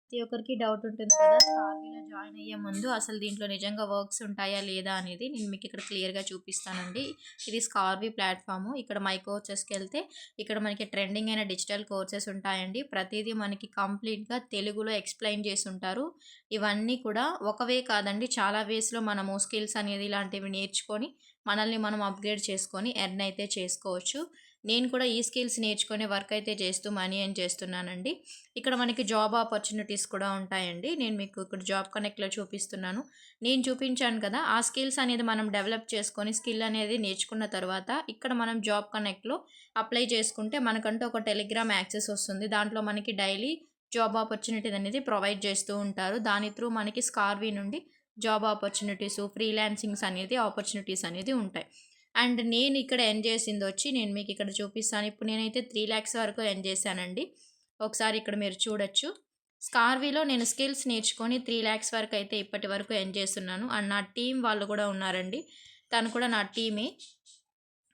ప్రతి ఒక్కరికి డౌట్ ఉంటుంది కదా! స్కార్వీలో జాయిన్ అయ్యే ముందు అసలు దీంట్లో నిజంగా వర్క్స్ ఉంటాయా లేదా అనేది నేను మీకు ఇక్కడ క్లియర్‌గా చూపిస్తానండి. ఇది స్కార్వీ ప్లాట్‌ఫార్మ్. ఇక్కడ మై కోర్సెస్‌కెళ్తే ఇక్కడ మనకి ట్రెండింగ్ అయిన డిజిటల్ కోర్సెస్ ఉంటాయండి. ప్రతీదీ మనకి కంప్లీట్‌గా తెలుగులో ఎక్స్‌ప్లెయిన్ చేసుంటారు. ఇవన్నీ కూడా ఒక వే కాదండి, చాలా వేస్‌లో మనము స్కిల్స్ అనేది ఇలాంటివి నేర్చుకొని మనల్ని మనం అప్‌గ్రేడ్ చేసుకొని ఎర్న్ అయితే చేసుకోవచ్చు. నేను కూడా ఈ స్కిల్స్ నేర్చుకొని వర్క్ అయితే చేస్తూ మనీ ఎర్న్ చేస్తున్నానండి. ఇక్కడ మనకి జాబ్ ఆపర్చునిటీస్ కూడా ఉంటాయండి. నేను మీకు ఇక్కడ జాబ్ కనెక్ట్‌లో చూపిస్తున్నాను. నేను చూపించాను కదా! ఆ స్కిల్స్ అనేది మనం డెవలప్ చేసుకొని స్కిల్ అనేది నేర్చుకున్న తర్వాత ఇక్కడ మనం జాబ్ కనెక్ట్‌లో అప్లై చేసుకుంటే మనకంటూ ఒక టెలిగ్రామ్ యాక్సెస్ వస్తుంది. దాంట్లో మనకి డైలీ జాబ్ ఆపర్చునిటీ అనేది ప్రొవైడ్ చేస్తూ ఉంటారు. దాని త్రూ మనకి స్కార్వీ నుండి జాబ్ ఆపర్చునిటీస్, ఫ్రీలాన్సింగ్స్ అనేది ఆపర్చునిటీస్ అనేది ఉంటాయి. అండ్ నేను ఇక్కడ ఎర్న్ చేసిందొచ్చి నేను మీకు ఇక్కడ చూపిస్తాను. ఇప్పుడు నేనైతే 3,00,000 వరకు ఎర్న్ చేశానండి. ఒకసారి ఇక్కడ మీరు చూడొచ్చు. స్కార్వీలో నేను స్కిల్స్ నేర్చుకొని 3,00,000 వరకు అయితే ఇప్పటి వరకు ఎర్న్ చేస్తున్నాను. అండ్ నా టీమ్ వాళ్ళు కూడా ఉన్నారండి. తను కూడా నా టీమే.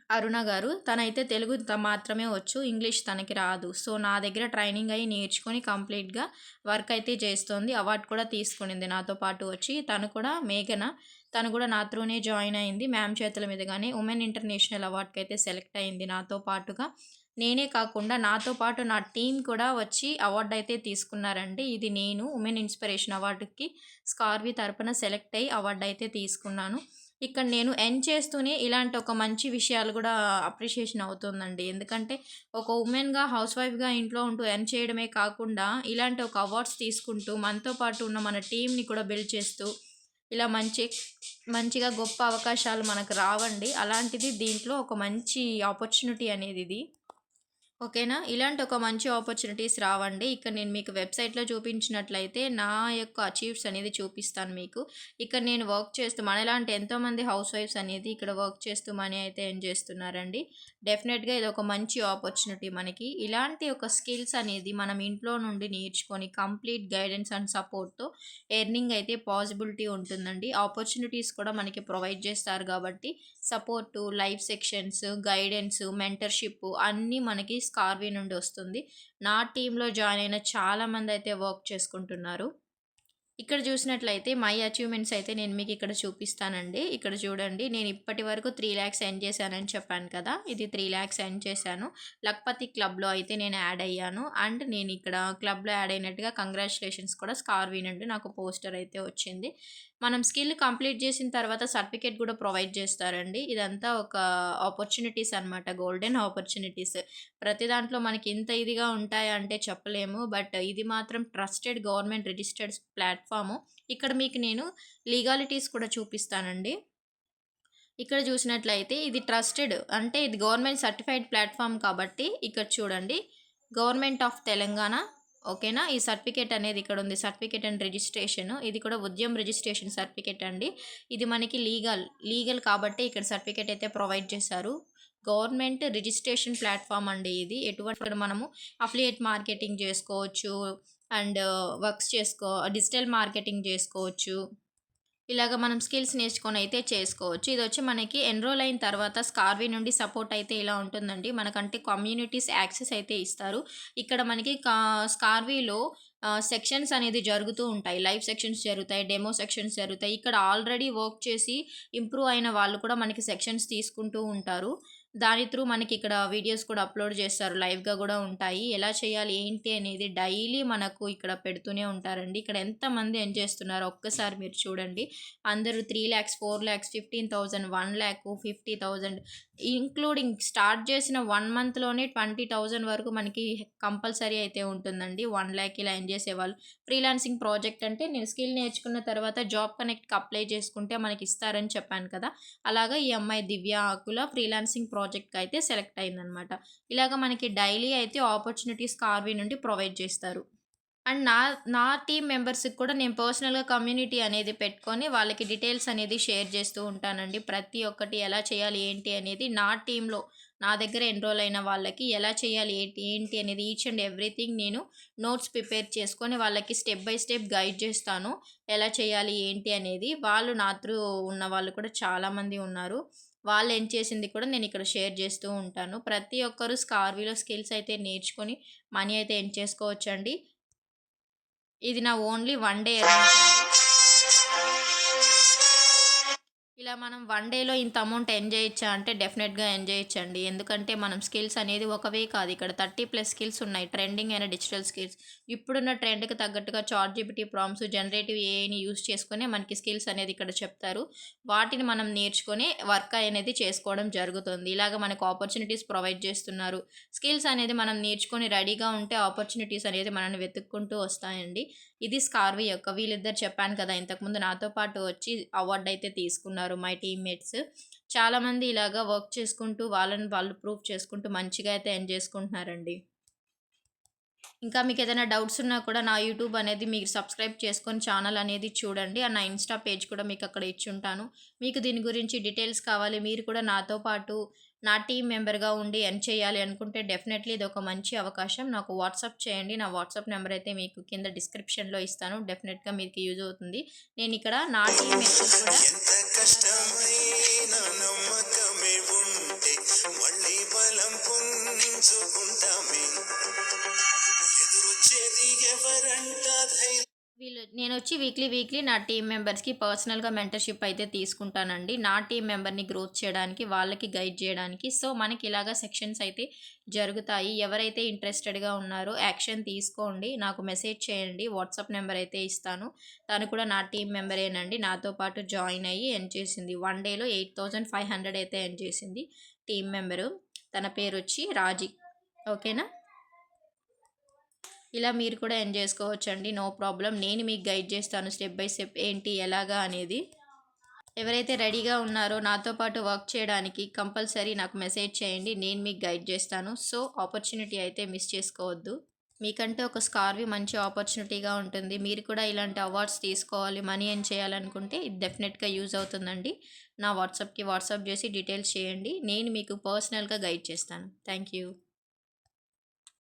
అరుణ గారు. తనైతే తెలుగు మాత్రమే వచ్చు. ఇంగ్లీష్ తనకి రాదు. సో, నా దగ్గర ట్రైనింగ్ అయ్యి నేర్చుకొని కంప్లీట్‌గా వర్క్ అయితే చేస్తోంది. అవార్డ్ కూడా తీసుకునింది నాతో పాటు వచ్చి. తను కూడా మేఘన. తను కూడా నా త్రూనే జాయిన్ అయింది. మ్యామ్ చేతుల మీదుగానే ఉమెన్ ఇంటర్నేషనల్ అవార్డ్‌కైతే సెలెక్ట్ అయింది నాతో పాటుగా. నేనే కాకుండా నాతో పాటు నా టీమ్ కూడా వచ్చి అవార్డ్ అయితే తీసుకున్నారండి. ఇది నేను ఉమెన్ ఇన్‌స్పిరేషన్ అవార్డ్‌కి స్కార్వీ తరపున సెలెక్ట్ అయ్యి అవార్డ్ అయితే తీసుకున్నాను. ఇక్కడ నేను ఎర్న్ చేస్తూనే ఇలాంటి ఒక మంచి విషయాలు గూడా అప్రిషియేషన్ అవుతుందండి. ఎందుకంటే ఒక వుమెన్‌గా, హౌస్ వైఫ్‌గా ఇంట్లో ఉంటూ ఎర్న్ చేయడమే కాకుండా ఇలాంటి ఒక అవార్డ్స్ తీసుకుంటూ మనతో పాటు ఉన్న మన టీమ్‌ని కూడా బిల్డ్ చేస్తూ ఇలా మంచిగా గొప్ప అవకాశాలు మనకు రావండి. అలాంటిది దీంట్లో ఒక మంచి ఆపర్చునిటీ అనేది ఇది. ఓకేనా? ఇలాంటి ఒక మంచి ఆపర్చునిటీస్ రావండి. ఇక్కడ నేను మీకు వెబ్‌సైట్‌లో చూపించినట్లయితే నా యొక్క అచీవ్స్ అనేది చూపిస్తాను మీకు. ఇక్కడ నేను వర్క్ చేస్తూ మనలాంటి ఎంతోమంది హౌస్ వైఫ్స్ అనేది ఇక్కడ వర్క్ చేస్తూ మనీ అయితే ఎర్న్ చేస్తున్నారండి. డెఫినెట్‌గా ఇదొక మంచి ఆపర్చునిటీ మనకి. ఇలాంటి ఒక స్కిల్స్ అనేది మనం ఇంట్లో నుండి నేర్చుకొని కంప్లీట్ గైడెన్స్ అండ్ సపోర్ట్‌తో ఎర్నింగ్ అయితే పాసిబిలిటీ ఉంటుందండి. ఆపర్చునిటీస్ కూడా మనకి ప్రొవైడ్ చేస్తారు కాబట్టి support, live sections, guidance, mentorship అన్నీ మనకి స్కార్వీ నుండి వస్తుంది. నా టీమ్‌లో జాయిన్ అయిన చాలామందయితే వర్క్ చేసుకుంటున్నారు. ఇక్కడ చూసినట్లయితే మై అచీవ్‌మెంట్స్ అయితే నేను మీకు ఇక్కడ చూపిస్తానండి. ఇక్కడ చూడండి, నేను ఇప్పటి వరకు 3,00,000 ఎర్న్ చేశానని చెప్పాను కదా! ఇది 3,00,000 ఎర్న్ చేశాను. లక్పతి క్లబ్‌లో అయితే నేను యాడ్ అయ్యాను. అండ్ నేను ఇక్కడ క్లబ్‌లో యాడ్ అయినట్టుగా కంగ్రాచ్యులేషన్స్ కూడా స్కార్వీ నుండి నాకు పోస్టర్ అయితే వచ్చింది. మనం స్కిల్ కంప్లీట్ చేసిన తర్వాత సర్టిఫికేట్ కూడా ప్రొవైడ్ చేస్తారండి. ఇదంతా ఒక ఆపర్చునిటీస్ అనమాట. Golden opportunities. ప్రతి దాంట్లో మనకి ఇంత ఇదిగా ఉంటాయా అంటే చెప్పలేము. బట్ ఇది మాత్రం ట్రస్టెడ్ గవర్నమెంట్ రిజిస్టర్డ్ ప్లాట్‌ఫార్ము. ఇక్కడ మీకు నేను లీగాలిటీస్ కూడా చూపిస్తానండి. ఇక్కడ చూసినట్లయితే ఇది ట్రస్టెడ్ అంటే ఇది గవర్నమెంట్ సర్టిఫైడ్ ప్లాట్‌ఫార్మ్ కాబట్టి ఇక్కడ చూడండి. గవర్నమెంట్ ఆఫ్ తెలంగాణ ఓకేనా. ఈ సర్టిఫికేట్ అనేది ఇక్కడ ఉంది. Certificate and registration. ఇది కూడా ఉద్యమ్ రిజిస్ట్రేషన్ సర్టిఫికేట్ అండి. ఇది మనకి లీగల్ కాబట్టి ఇక్కడ సర్టిఫికేట్ అయితే ప్రొవైడ్ చేశారు. గవర్నమెంట్ రిజిస్ట్రేషన్ ప్లాట్‌ఫార్మ్ అండి ఇది. ఎటువంటి మనము అఫిలియేట్ మార్కెటింగ్ చేసుకోవచ్చు. అండ్ డిజిటల్ మార్కెటింగ్ చేసుకోవచ్చు. ఇలాగ మనం స్కిల్స్ నేర్చుకొనైతే చేసుకోవచ్చు. ఇదొచ్చి మనకి ఎన్రోల్ అయిన తర్వాత స్కార్వీ నుండి సపోర్ట్ అయితే ఇలా ఉంటుందండి. మనకంటే కమ్యూనిటీస్ యాక్సెస్ అయితే ఇస్తారు. ఇక్కడ మనకి స్కార్వీలో సెక్షన్స్ అనేది జరుగుతూ ఉంటాయి. లైవ్ సెక్షన్స్ జరుగుతాయి. డెమో సెక్షన్స్ జరుగుతాయి. ఇక్కడ ఆల్రెడీ వర్క్ చేసి ఇంప్రూవ్ అయిన వాళ్ళు కూడా మనకి సెక్షన్స్ తీసుకుంటూ ఉంటారు. దాని త్రూ మనకి ఇక్కడ వీడియోస్ కూడా అప్‌లోడ్ చేస్తారు. లైవ్‌గా గూడా ఉంటాయి. ఎలా చేయాలి, ఏంటి అనేది డైలీ మనకు ఇక్కడ పెడుతూనే ఉంటారండి. ఇక్కడ ఎంతమంది ఎర్న్ చేస్తున్నారో ఒక్కసారి మీరు చూడండి. అందరూ 3,00,000, 4,00,000, 15,000, 1,00,000, 50,000 ఇంక్లూడింగ్ స్టార్ట్ చేసిన 1 మంత్‌లోనే 20,000 వరకు మనకి కంపల్సరీ అయితే ఉంటుందండి. 1,00,000 ఇలా ఎర్న్ చేసేవాళ్ళు. ఫ్రీలాన్సింగ్ ప్రాజెక్ట్ అంటే నేను స్కిల్ నేర్చుకున్న తర్వాత జాబ్ కనెక్ట్‌కి అప్లై చేసుకుంటే మనకి ఇస్తారని చెప్పాను కదా! అలాగా ఈ అమ్మాయి దివ్య ఆకుల ఫ్రీలాన్సింగ్ ప్రాజెక్ట్‌కి అయితే సెలెక్ట్ అయిందనమాట. ఇలాగ మనకి డైలీ అయితే ఆపర్చునిటీస్ కార్వీ నుండి ప్రొవైడ్ చేస్తారు. అండ్ నా టీమ్ మెంబర్స్‌కి కూడా నేను పర్సనల్‌గా కమ్యూనిటీ అనేది పెట్టుకొని వాళ్ళకి డీటెయిల్స్ అనేది షేర్ చేస్తూ ఉంటానండి. ప్రతి ఒక్కటి ఎలా చేయాలి, ఏంటి అనేది నా టీమ్‌లో నా దగ్గర ఎన్రోల్ అయిన వాళ్ళకి ఎలా చేయాలి, ఏంటి అనేది ఈచ్ అండ్ ఎవ్రీథింగ్ నేను నోట్స్ ప్రిపేర్ చేసుకొని వాళ్ళకి స్టెప్ బై స్టెప్ గైడ్ చేస్తాను. ఎలా చేయాలి, ఏంటి అనేది. వాళ్ళు నా త్రూ ఉన్న వాళ్ళు కూడా చాలామంది ఉన్నారు. వాళ్ళు ఏం చేసింది కూడా నేను ఇక్కడ షేర్ చేస్తూ ఉంటాను. ప్రతి ఒక్కరు స్కార్వీలో స్కిల్స్ అయితే నేర్చుకొని మనీ అయితే ఎర్న్ చేసుకోవచ్చండి. ఇది నా ఓన్లీ వన్ డే ఎర్నింగ్స్ అండి. ఇలా మనం వన్ డేలో ఇంత అమౌంట్ ఎర్న్ చేయొచ్చా అంటే డెఫినెట్‌గా ఎర్న్ చేయొచ్చండి. ఎందుకంటే మనం స్కిల్స్ అనేది ఒకవే కాదు. ఇక్కడ 30+ స్కిల్స్ ఉన్నాయి. ట్రెండింగ్ అయిన డిజిటల్ స్కిల్స్. ఇప్పుడున్న ట్రెండ్‌కి తగ్గట్టుగా చాట్‌జిపిటీ ప్రాంప్ట్స్, జనరేటివ్ ఏఐని యూజ్ చేసుకొని మనకి స్కిల్స్ అనేది ఇక్కడ చెప్తారు. వాటిని మనం నేర్చుకొని వర్క్ అనేది చేసుకోవడం జరుగుతుంది. ఇలాగ మనకు ఆపర్చునిటీస్ ప్రొవైడ్ చేస్తున్నారు. స్కిల్స్ అనేది మనం నేర్చుకొని రెడీగా ఉంటే ఆపర్చునిటీస్ అనేది మనల్ని వెతుక్కుంటూ వస్తాయండి. ఇది స్కార్వీ యొక్క వీళ్ళిద్దరు చెప్పాను కదా! ఇంతకుముందు నాతో పాటు వచ్చి అవార్డ్ అయితే తీసుకున్నారు మై టీమ్‌మేట్స్. చాలామంది ఇలాగా వర్క్ చేసుకుంటూ వాళ్ళని వాళ్ళు ప్రూవ్ చేసుకుంటూ మంచిగా అయితే ఎర్న్ చేసుకుంటున్నారండి. ఇంకా మీకేదైనా డౌట్స్ ఉన్నా కూడా నా యూట్యూబ్ అనేది మీరు సబ్స్క్రైబ్ చేసుకొని ఛానల్ అనేది చూడండి. అండ్ నా ఇన్‌స్టా పేజ్ కూడా మీకక్కడ ఇచ్చుంటాను. మీకు దీని గురించి డీటెయిల్స్ కావాలి, మీరు కూడా నాతో పాటు నా టీమ్ మెంబర్‌గా ఉండి ఎర్న్ చేయాలి అనుకుంటే డెఫినెట్‌లీ ఇదొక మంచి అవకాశం. నాకు వాట్సాప్ చేయండి. నా వాట్సాప్ నంబర్ అయితే మీకు కింద డిస్క్రిప్షన్‌లో ఇస్తాను. డెఫినెట్‌గా మీకు యూజ్ అవుతుంది. నేనిక్కడ నా టీమ్‌మేట్స్‌కి కూడా ఎంత కష్టమైన నమ్మకమే ఉంటే మళ్ళీ బలం పుంజుకుంటామే ఎదురొచ్చేది ఎవరంట ధైర్యం నేనొచ్చి వీక్లీ నా టీమ్ మెంబర్స్‌కి పర్సనల్‌గా మెంటర్‌షిప్ అయితే తీసుకుంటానండి. నా టీమ్ మెంబర్‌ని గ్రోత్ చేయడానికి, వాళ్ళకి గైడ్ చేయడానికి. సో, మనకి ఇలాగా సెక్షన్స్ అయితే జరుగుతాయి. ఎవరైతే ఇంట్రెస్టెడ్‌గా ఉన్నారో యాక్షన్ తీసుకోండి. నాకు మెసేజ్ చేయండి. వాట్సాప్ నంబర్ అయితే ఇస్తాను. తను కూడా నా టీమ్ మెంబరేనండి. నాతో పాటు జాయిన్ అయ్యి ఎర్న్ చేసింది. వన్ డేలో 8500 అయితే ఎర్న్ చేసింది టీమ్ మెంబరు. తన పేరొచ్చి రాజీ. ఓకేనా? ఇలా మీరు కూడా ఎర్న్ చేసుకోవచ్చండి. No problem. నేను మీకు గైడ్ చేస్తాను స్టెప్ బై స్టెప్ ఏంటి, ఎలాగా అనేది. ఎవరైతే రెడీగా ఉన్నారో నాతో పాటు వర్క్ చేయడానికి కంపల్సరీ నాకు మెసేజ్ చేయండి. నేను మీకు గైడ్ చేస్తాను. సో, ఆపర్చునిటీ అయితే మిస్ చేసుకోవద్దు. మీకంటే ఒక స్కార్వి మంచి ఆపర్చునిటీగా ఉంటుంది. మీరు కూడా ఇలాంటి అవార్డ్స్ తీసుకోవాలి, మనీ ఎర్న్ చేయాలనుకుంటే ఇది డెఫినెట్‌గా యూజ్ అవుతుందండి. నా వాట్సాప్‌కి వాట్సాప్ చేసి డీటెయిల్స్ చేయండి. నేను మీకు పర్సనల్‌గా గైడ్ చేస్తాను. Thank you.